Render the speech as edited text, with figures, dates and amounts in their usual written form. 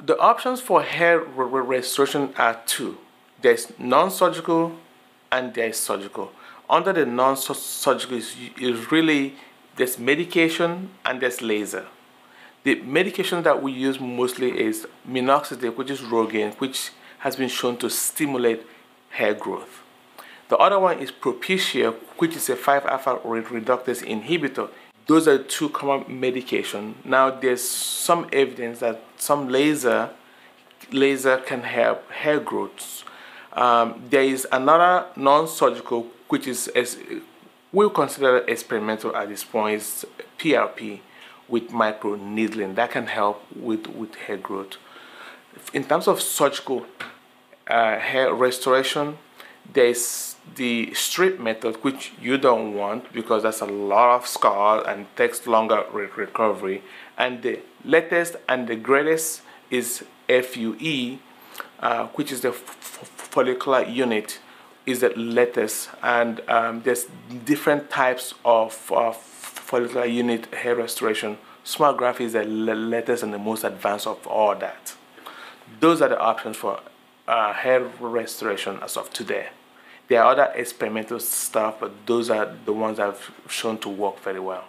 The options for hair restoration are two. There's non-surgical and there's surgical. Under the non-surgical is really there's medication and there's laser. The medication that we use mostly is minoxidil, which is Rogaine, which has been shown to stimulate hair growth. The other one is Propecia, which is a 5-alpha reductase inhibitor. Those are two common medications. Now, there's some evidence that some laser can help hair growth. There is another non-surgical, which is we'll consider experimental at this point, is PRP with micro needling that can help with hair growth. In terms of surgical hair restoration, there's the strip method, which you don't want because that's a lot of scar and takes longer recovery. And the latest and the greatest is FUE, which is the follicular unit, is the latest. And there's different types of follicular unit hair restoration. Smart graft is the latest and the most advanced of all that. Those are the options for hair restoration as of today. There are other experimental stuff, but those are the ones that have shown to work very well.